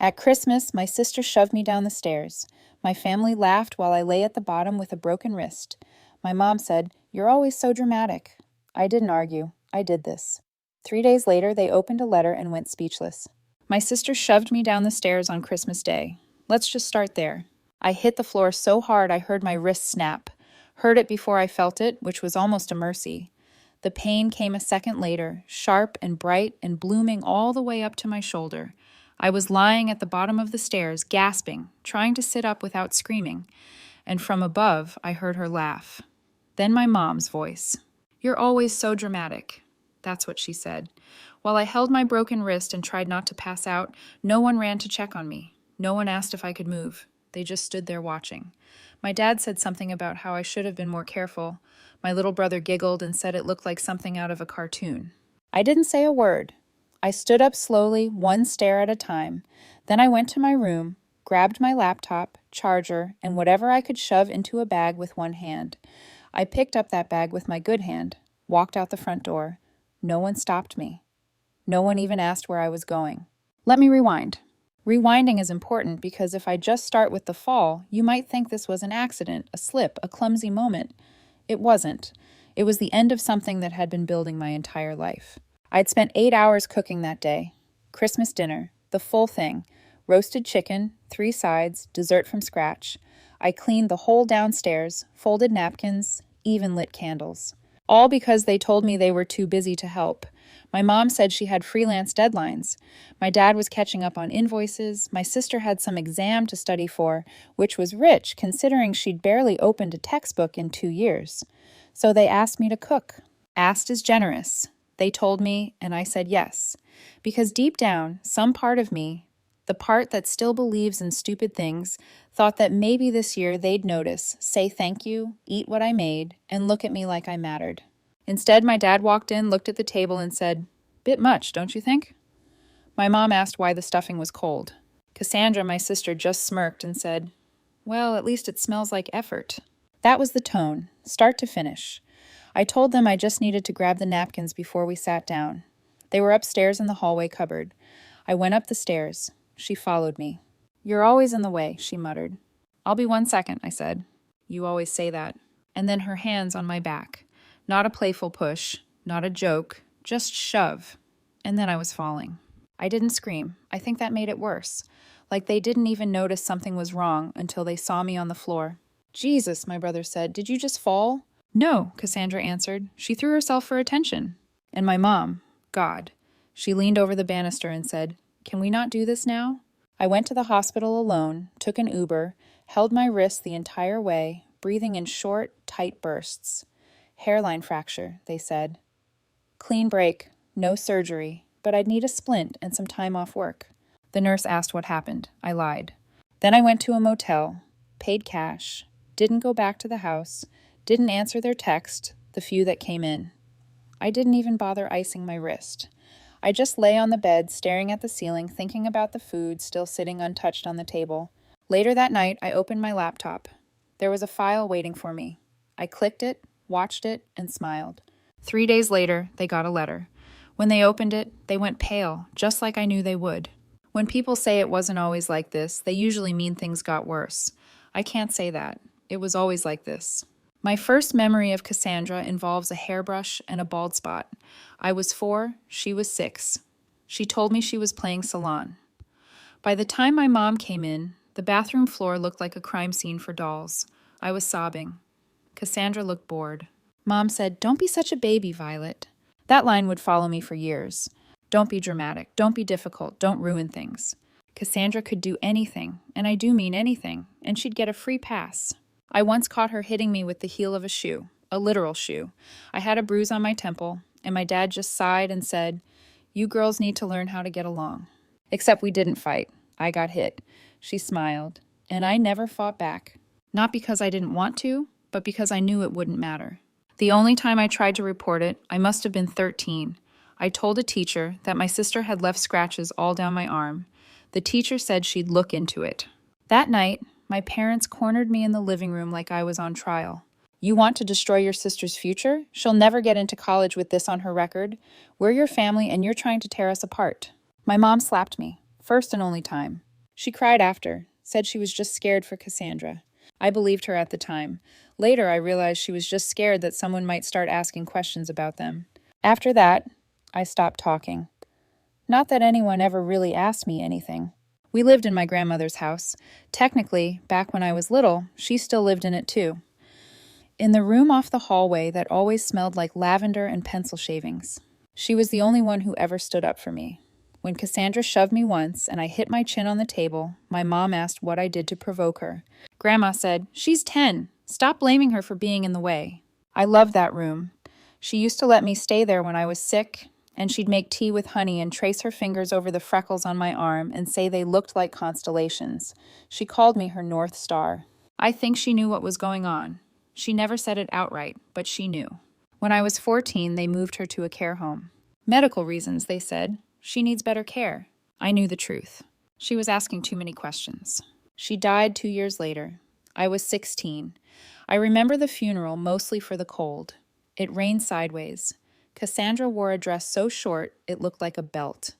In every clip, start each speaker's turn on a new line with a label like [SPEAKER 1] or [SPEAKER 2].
[SPEAKER 1] At Christmas, my sister shoved me down the stairs. My family laughed while I lay at the bottom with a broken wrist. My mom said, "You're always so dramatic." I didn't argue. I did this. 3 days later, they opened a letter and went speechless. My sister shoved me down the stairs on Christmas Day. Let's just start there. I hit the floor so hard I heard my wrist snap. Heard it before I felt it, which was almost a mercy. The pain came a second later, sharp and bright and blooming all the way up to my shoulder. I was lying at the bottom of the stairs, gasping, trying to sit up without screaming, and from above I heard her laugh. Then my mom's voice. "You're always so dramatic." That's what she said. While I held my broken wrist and tried not to pass out, no one ran to check on me. No one asked if I could move. They just stood there watching. My dad said something about how I should have been more careful. My little brother giggled and said it looked like something out of a cartoon. I didn't say a word. I stood up slowly, one stair at a time. Then I went to my room, grabbed my laptop, charger, and whatever I could shove into a bag with one hand. I picked up that bag with my good hand, walked out the front door. No one stopped me. No one even asked where I was going. Let me rewind. Rewinding is important because if I just start with the fall, you might think this was an accident, a slip, a clumsy moment. It wasn't. It was the end of something that had been building my entire life. I'd spent 8 hours cooking that day. Christmas dinner, the full thing. Roasted chicken, 3 sides, dessert from scratch. I cleaned the whole downstairs, folded napkins, even lit candles. All because they told me they were too busy to help. My mom said she had freelance deadlines. My dad was catching up on invoices. My sister had some exam to study for, which was rich considering she'd barely opened a textbook in 2 years. So they asked me to cook. Asked is generous. They told me, and I said yes. Because deep down, some part of me, the part that still believes in stupid things, thought that maybe this year they'd notice, say thank you, eat what I made, and look at me like I mattered. Instead, my dad walked in, looked at the table, and said, "Bit much, don't you think?" My mom asked why the stuffing was cold. Cassandra, my sister, just smirked and said, "Well, at least it smells like effort." That was the tone, start to finish. I told them I just needed to grab the napkins before we sat down. They were upstairs in the hallway cupboard. I went up the stairs. She followed me. "You're always in the way," she muttered. "I'll be 1 second," I said. "You always say that." And then her hands on my back. Not a playful push, not a joke, just shove. And then I was falling. I didn't scream. I think that made it worse. Like they didn't even notice something was wrong until they saw me on the floor. "Jesus," my brother said, "did you just fall?" "No," Cassandra answered. "She threw herself for attention." And my mom, God, she leaned over the banister and said, "Can we not do this now?" I went to the hospital alone, took an Uber, held my wrist the entire way, breathing in short, tight bursts. Hairline fracture, they said. Clean break, no surgery, but I'd need a splint and some time off work. The nurse asked what happened. I lied. Then I went to a motel, paid cash, didn't go back to the house, didn't answer their text, the few that came in. I didn't even bother icing my wrist. I just lay on the bed, staring at the ceiling, thinking about the food still sitting untouched on the table. Later that night, I opened my laptop. There was a file waiting for me. I clicked it, watched it, and smiled. 3 days later, they got a letter. When they opened it, they went pale, just like I knew they would. When people say it wasn't always like this, they usually mean things got worse. I can't say that. It was always like this. My first memory of Cassandra involves a hairbrush and a bald spot. I was 4, she was 6. She told me she was playing salon. By the time my mom came in, the bathroom floor looked like a crime scene for dolls. I was sobbing. Cassandra looked bored. Mom said, "Don't be such a baby, Violet." That line would follow me for years. Don't be dramatic. Don't be difficult. Don't ruin things. Cassandra could do anything, and I do mean anything, and she'd get a free pass. I once caught her hitting me with the heel of a shoe, a literal shoe. I had a bruise on my temple, and my dad just sighed and said, "You girls need to learn how to get along." Except we didn't fight. I got hit. She smiled, and I never fought back. Not because I didn't want to, but because I knew it wouldn't matter. The only time I tried to report it, I must have been 13. I told a teacher that my sister had left scratches all down my arm. The teacher said she'd look into it. That night, my parents cornered me in the living room like I was on trial. "You want to destroy your sister's future? She'll never get into college with this on her record. We're your family and you're trying to tear us apart." My mom slapped me, first and only time. She cried after, said she was just scared for Cassandra. I believed her at the time. Later, I realized she was just scared that someone might start asking questions about them. After that, I stopped talking. Not that anyone ever really asked me anything. We lived in my grandmother's house. Technically, back when I was little, she still lived in it too. In the room off the hallway that always smelled like lavender and pencil shavings. She was the only one who ever stood up for me. When Cassandra shoved me once and I hit my chin on the table, my mom asked what I did to provoke her. Grandma said, "She's 10. Stop blaming her for being in the way." I loved that room. She used to let me stay there when I was sick, and she'd make tea with honey and trace her fingers over the freckles on my arm and say they looked like constellations. She called me her North Star. I think she knew what was going on. She never said it outright, but she knew. When I was 14, they moved her to a care home. Medical reasons, they said. She needs better care. I knew the truth. She was asking too many questions. She died 2 years later. I was 16. I remember the funeral mostly for the cold. It rained sideways. Cassandra wore a dress so short it looked like a belt.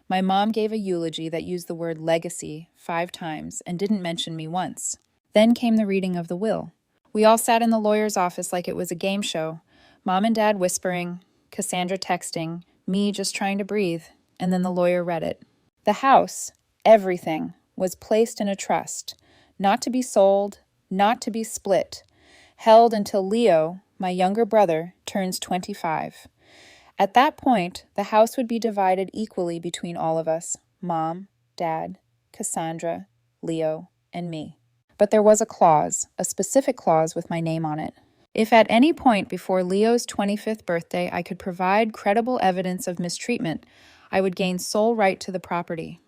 [SPEAKER 1] My mom gave a eulogy that used the word legacy 5 times and didn't mention me once. Then came the reading of the will. We all sat in the lawyer's office like it was a game show. Mom and Dad whispering, Cassandra texting, me just trying to breathe, and then the lawyer read it. The house, everything, was placed in a trust, not to be sold, not to be split, held until Leo, my younger brother, turns 25. At that point, the house would be divided equally between all of us, Mom, Dad, Cassandra, Leo, and me. But there was a clause, a specific clause with my name on it. If at any point before Leo's 25th birthday I could provide credible evidence of mistreatment, I would gain sole right to the property.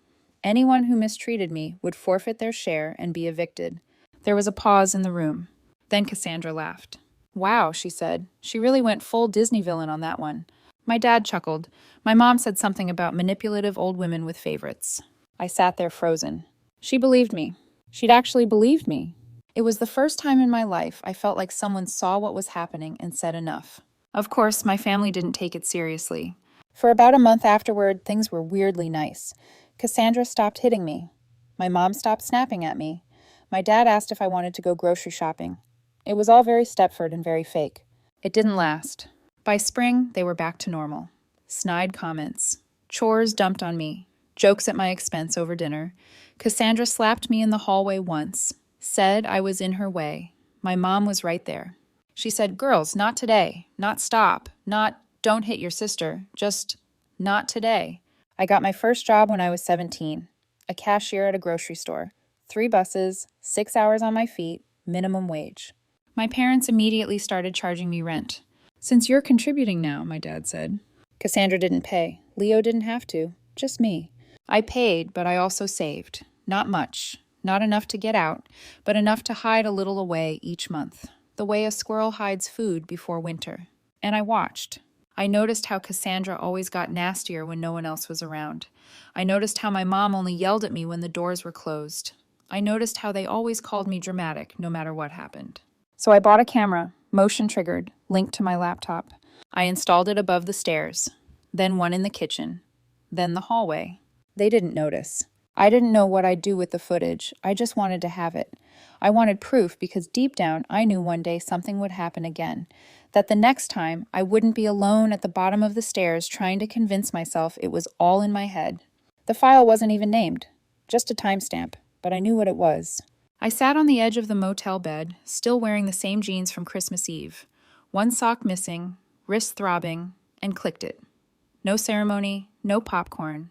[SPEAKER 1] Anyone who mistreated me would forfeit their share and be evicted. There was a pause in the room. Then Cassandra laughed. Wow, she said. She really went full Disney villain on that one. My dad chuckled. My mom said something about manipulative old women with favorites. I sat there frozen. She believed me. She'd actually believed me. It was the first time in my life I felt like someone saw what was happening and said enough. Of course, my family didn't take it seriously. For about a month afterward, things were weirdly nice. Cassandra stopped hitting me. My mom stopped snapping at me. My dad asked if I wanted to go grocery shopping. It was all very Stepford and very fake. It didn't last. By spring, they were back to normal. Snide comments. Chores dumped on me. Jokes at my expense over dinner. Cassandra slapped me in the hallway once. Said I was in her way. My mom was right there. She said, "Girls, not today. Not stop. Not don't hit your sister. Just not today." I got my first job when I was 17. A cashier at a grocery store. 3 buses, 6 hours on my feet, minimum wage. My parents immediately started charging me rent. "Since you're contributing now," my dad said. Cassandra didn't pay. Leo didn't have to. Just me. I paid, but I also saved. Not much. Not enough to get out, but enough to hide a little away each month. The way a squirrel hides food before winter. And I watched. I noticed how Cassandra always got nastier when no one else was around. I noticed how my mom only yelled at me when the doors were closed. I noticed how they always called me dramatic, no matter what happened. So I bought a camera, motion-triggered, linked to my laptop. I installed it above the stairs, then one in the kitchen, then the hallway. They didn't notice. I didn't know what I'd do with the footage. I just wanted to have it. I wanted proof because deep down I knew one day something would happen again. That the next time I wouldn't be alone at the bottom of the stairs trying to convince myself it was all in my head. The file wasn't even named. Just a timestamp, but I knew what it was. I sat on the edge of the motel bed, still wearing the same jeans from Christmas Eve. One sock missing, wrist throbbing, and clicked it. No ceremony, no popcorn.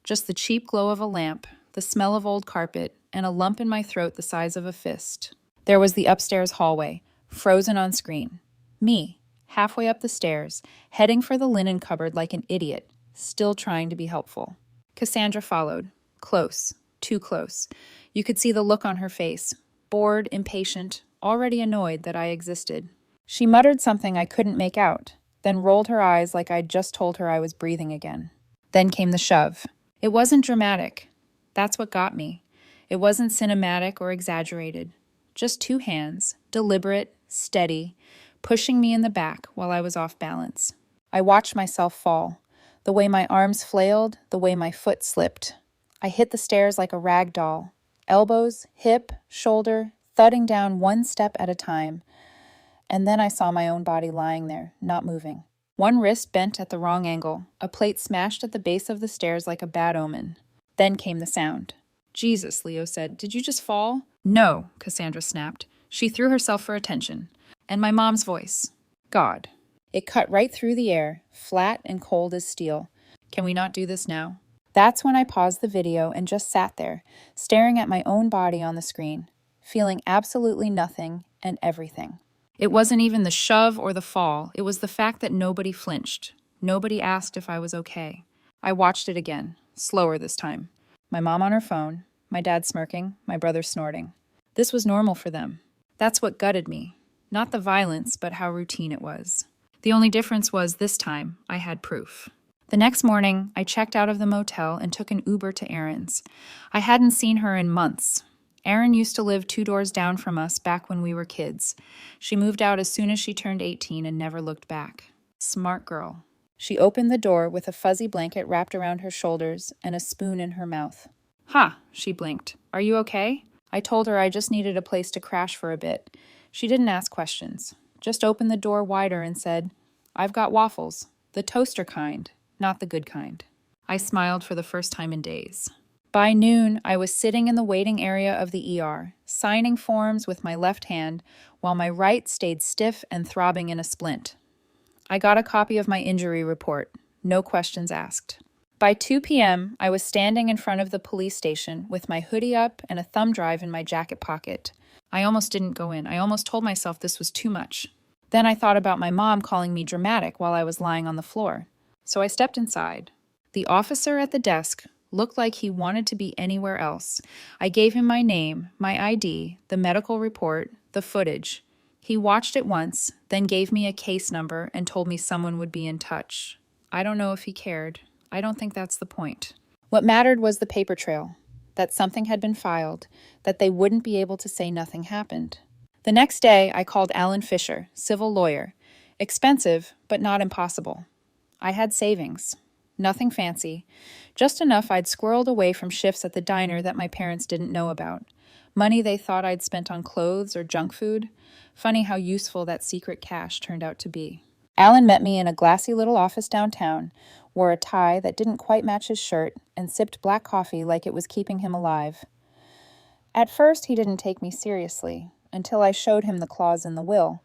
[SPEAKER 1] Just the cheap glow of a lamp, the smell of old carpet, and a lump in my throat the size of a fist. There was the upstairs hallway, frozen on screen. Me, halfway up the stairs, heading for the linen cupboard like an idiot, still trying to be helpful. Cassandra followed. Close. Too close. You could see the look on her face. Bored, impatient, already annoyed that I existed. She muttered something I couldn't make out, then rolled her eyes like I'd just told her I was breathing again. Then came the shove. It wasn't dramatic. That's what got me. It wasn't cinematic or exaggerated. Just 2 hands, deliberate, steady, pushing me in the back while I was off balance. I watched myself fall. The way my arms flailed, the way my foot slipped. I hit the stairs like a rag doll. Elbows, hip, shoulder, thudding down one step at a time. And then I saw my own body lying there, not moving. One wrist bent at the wrong angle, a plate smashed at the base of the stairs like a bad omen. Then came the sound. Jesus, Leo said. Did you just fall? No, Cassandra snapped. She threw herself for attention. And my mom's voice. God. It cut right through the air, flat and cold as steel. Can we not do this now? That's when I paused the video and just sat there, staring at my own body on the screen, feeling absolutely nothing and everything. It wasn't even the shove or the fall. It was the fact that nobody flinched. Nobody asked if I was okay. I watched it again, slower this time. My mom on her phone, my dad smirking, my brother snorting. This was normal for them. That's what gutted me. Not the violence, but how routine it was. The only difference was this time, I had proof. The next morning, I checked out of the motel and took an Uber to Erin's. I hadn't seen her in months. Erin used to live 2 doors down from us back when we were kids. She moved out as soon as she turned 18 and never looked back. Smart girl. She opened the door with a fuzzy blanket wrapped around her shoulders and a spoon in her mouth. "Ha," she blinked. "Are you okay?" I told her I just needed a place to crash for a bit. She didn't ask questions, just opened the door wider and said, "I've got waffles, the toaster kind, not the good kind." I smiled for the first time in days. By noon, I was sitting in the waiting area of the ER, signing forms with my left hand, while my right stayed stiff and throbbing in a splint. I got a copy of my injury report, no questions asked. By 2 p.m., I was standing in front of the police station with my hoodie up and a thumb drive in my jacket pocket. I almost didn't go in. I almost told myself this was too much. Then I thought about my mom calling me dramatic while I was lying on the floor. So I stepped inside. The officer at the desk looked like he wanted to be anywhere else. I gave him my name, my ID, the medical report, the footage. He watched it once, then gave me a case number and told me someone would be in touch. I don't know if he cared. I don't think that's the point. What mattered was the paper trail, that something had been filed, that they wouldn't be able to say nothing happened. The next day, I called Alan Fisher, civil lawyer. Expensive, but not impossible. I had savings. Nothing fancy. Just enough I'd squirreled away from shifts at the diner that my parents didn't know about. Money they thought I'd spent on clothes or junk food. Funny how useful that secret cash turned out to be. Alan met me in a glassy little office downtown, wore a tie that didn't quite match his shirt, and sipped black coffee like it was keeping him alive. At first, he didn't take me seriously, until I showed him the clause in the will.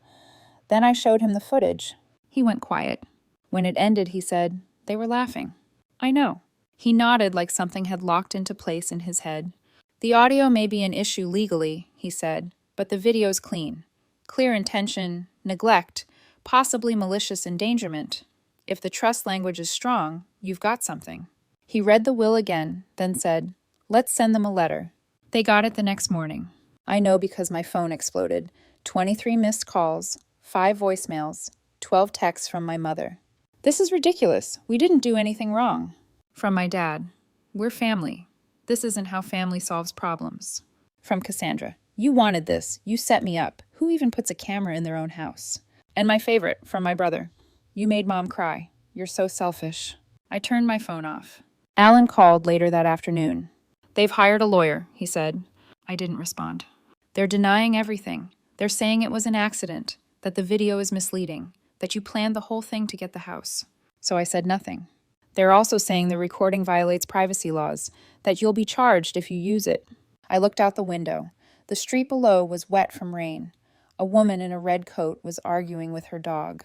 [SPEAKER 1] Then I showed him the footage. He went quiet. When it ended, he said, "They were laughing." I know. He nodded like something had locked into place in his head. "The audio may be an issue legally," he said, "but the video's clean. Clear intention, neglect, possibly malicious endangerment. If the trust language is strong, you've got something." He read the will again, then said, "Let's send them a letter." They got it the next morning. I know because my phone exploded. 23 missed calls, 5 voicemails, 12 texts from my mother. "This is ridiculous. We didn't do anything wrong." From my dad, "We're family. This isn't how family solves problems." From Cassandra, "You wanted this. You set me up. Who even puts a camera in their own house?" And my favorite, from my brother, "You made Mom cry. You're so selfish." I turned my phone off. Alan called later that afternoon. "They've hired a lawyer," he said. I didn't respond. "They're denying everything. They're saying it was an accident, that the video is misleading, that you planned the whole thing to get the house." So I said nothing. "They're also saying the recording violates privacy laws, that you'll be charged if you use it." I looked out the window. The street below was wet from rain. A woman in a red coat was arguing with her dog.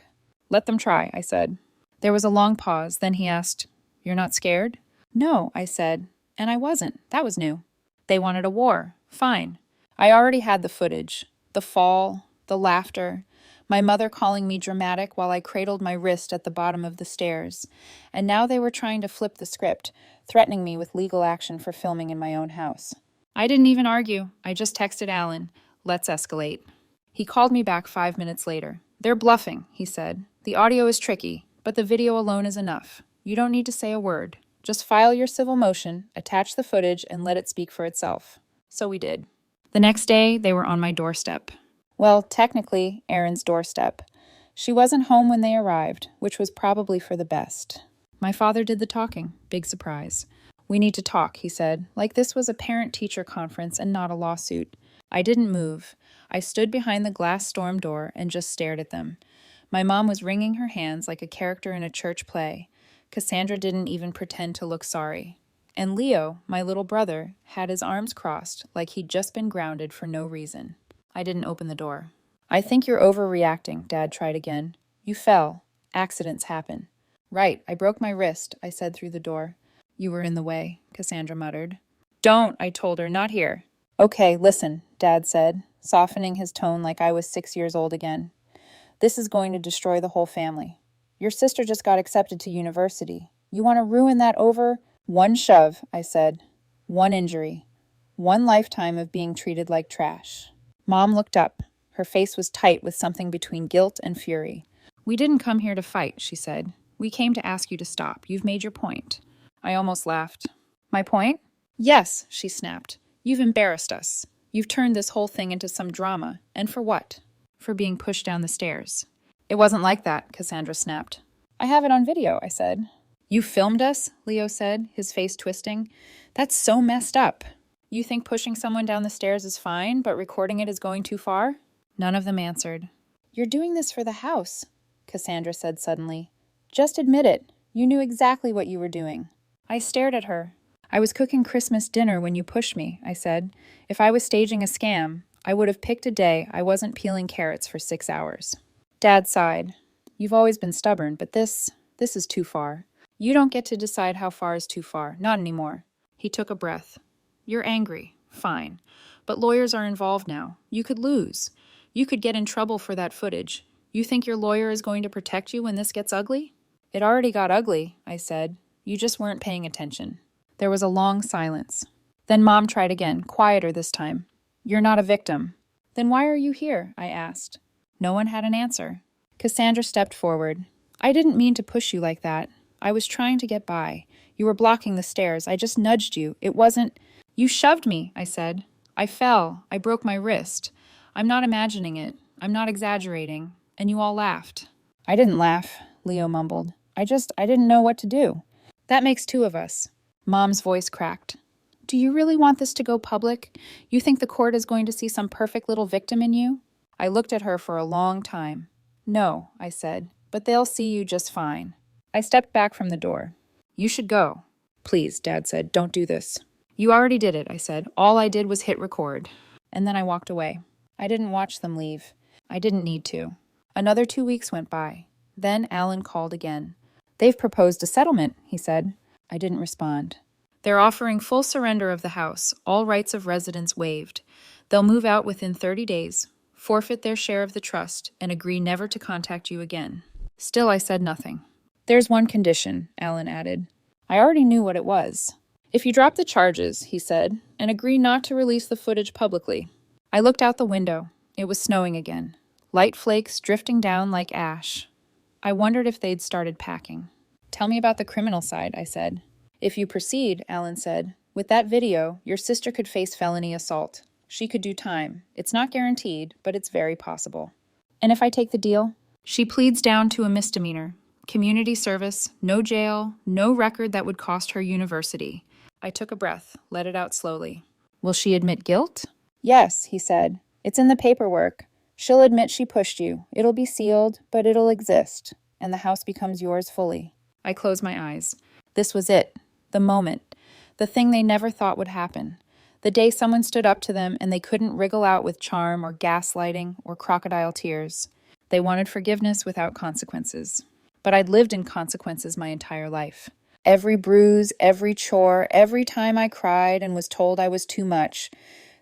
[SPEAKER 1] "Let them try," I said. There was a long pause. Then he asked, "You're not scared?" "No," I said, and I wasn't. That was new. They wanted a war. Fine. I already had the footage. The fall, the laughter, my mother calling me dramatic while I cradled my wrist at the bottom of the stairs. And now they were trying to flip the script, threatening me with legal action for filming in my own house. I didn't even argue. I just texted Alan, "Let's escalate." He called me back 5 minutes later. "They're bluffing," he said. "The audio is tricky, but the video alone is enough. You don't need to say a word. Just file your civil motion, attach the footage, and let it speak for itself." So we did. The next day, they were on my doorstep. Well, technically, Erin's doorstep. She wasn't home when they arrived, which was probably for the best. My father did the talking. Big surprise. We need to talk, he said, like this was a parent-teacher conference and not a lawsuit. I didn't move. I stood behind the glass storm door and just stared at them. My mom was wringing her hands like a character in a church play. Cassandra didn't even pretend to look sorry. And Leo, my little brother, had his arms crossed like he'd just been grounded for no reason. I didn't open the door. I think you're overreacting, Dad tried again. You fell. Accidents happen. Right, I broke my wrist, I said through the door. You were in the way, Cassandra muttered. Don't, I told her, not here. Okay, listen, Dad said, softening his tone like I was 6 years old again. This is going to destroy the whole family. Your sister just got accepted to university. You want to ruin that over? One shove, I said. One injury. One lifetime of being treated like trash. Mom looked up. Her face was tight with something between guilt and fury. We didn't come here to fight, she said. We came to ask you to stop. You've made your point. I almost laughed. My point? Yes, she snapped. You've embarrassed us. You've turned this whole thing into some drama. And for what? For being pushed down the stairs. It wasn't like that, Cassandra snapped. I have it on video, I said. You filmed us? Leo said, his face twisting. That's so messed up. You think pushing someone down the stairs is fine, but recording it is going too far? None of them answered. You're doing this for the house, Cassandra said suddenly. Just admit it. You knew exactly what you were doing. I stared at her. I was cooking Christmas dinner when you pushed me, I said. If I was staging a scam, I would have picked a day I wasn't peeling carrots for 6 hours. Dad sighed. You've always been stubborn, but this is too far. You don't get to decide how far is too far. Not anymore. He took a breath. You're angry. Fine. But lawyers are involved now. You could lose. You could get in trouble for that footage. You think your lawyer is going to protect you when this gets ugly? It already got ugly, I said. You just weren't paying attention. There was a long silence. Then Mom tried again, quieter this time. You're not a victim. Then why are you here? I asked. No one had an answer. Cassandra stepped forward. I didn't mean to push you like that. I was trying to get by. You were blocking the stairs. I just nudged you. It wasn't... You shoved me, I said. I fell. I broke my wrist. I'm not imagining it. I'm not exaggerating. And you all laughed. I didn't laugh, Leo mumbled. I didn't know what to do. That makes two of us. Mom's voice cracked. Do you really want this to go public? You think the court is going to see some perfect little victim in you? I looked at her for a long time. No, I said, but they'll see you just fine. I stepped back from the door. You should go. Please, Dad said, don't do this. You already did it, I said. All I did was hit record. And then I walked away. I didn't watch them leave. I didn't need to. Another 2 weeks went by. Then Alan called again. They've proposed a settlement, he said. I didn't respond. They're offering full surrender of the house, all rights of residence waived. They'll move out within 30 days, forfeit their share of the trust, and agree never to contact you again. Still, I said nothing. There's one condition, Alan added. I already knew what it was. If you drop the charges, he said, and agree not to release the footage publicly. I looked out the window. It was snowing again. Light flakes drifting down like ash. I wondered if they'd started packing. Tell me about the criminal side, I said. If you proceed, Alan said, with that video, your sister could face felony assault. She could do time. It's not guaranteed, but it's very possible. And if I take the deal? She pleads down to a misdemeanor. Community service, no jail, no record that would cost her university. I took a breath, let it out slowly. Will she admit guilt? Yes, he said. It's in the paperwork. She'll admit she pushed you. It'll be sealed, but it'll exist, and the house becomes yours fully. I closed my eyes. This was it. The moment. The thing they never thought would happen. The day someone stood up to them and they couldn't wriggle out with charm or gaslighting or crocodile tears. They wanted forgiveness without consequences. But I'd lived in consequences my entire life. Every bruise, every chore, every time I cried and was told I was too much,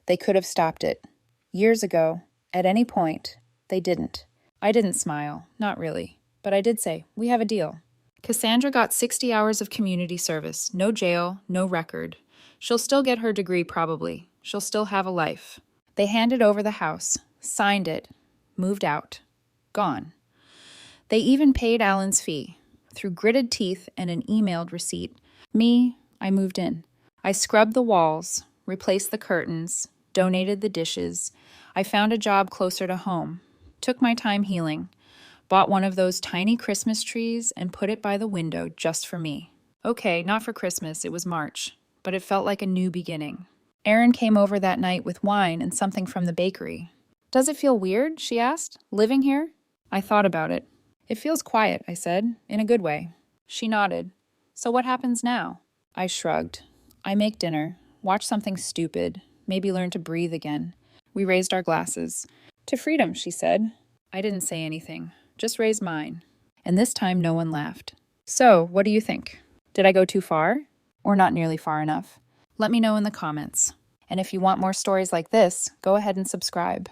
[SPEAKER 1] they could have stopped it. Years ago, at any point, they didn't. I didn't smile, not really, but I did say, we have a deal. Cassandra got 60 hours of community service, no jail, no record. She'll still get her degree probably. She'll still have a life. They handed over the house, signed it, moved out, gone. They even paid Alan's fee, through gritted teeth and an emailed receipt. Me, I moved in. I scrubbed the walls, replaced the curtains, donated the dishes. I found a job closer to home, took my time healing, bought one of those tiny Christmas trees and put it by the window just for me. Okay, not for Christmas, it was March. but it felt like a new beginning. Erin came over that night with wine and something from the bakery. "Does it feel weird?" she asked, "living here?" I thought about it. "It feels quiet," I said, in a good way. She nodded. "So what happens now?" I shrugged. "I make dinner, watch something stupid, maybe learn to breathe again." We raised our glasses. "To freedom," she said. I didn't say anything, just raised mine. And this time no one laughed. So, what do you think? Did I go too far? Or not nearly far enough? Let me know in the comments. And if you want more stories like this, go ahead and subscribe.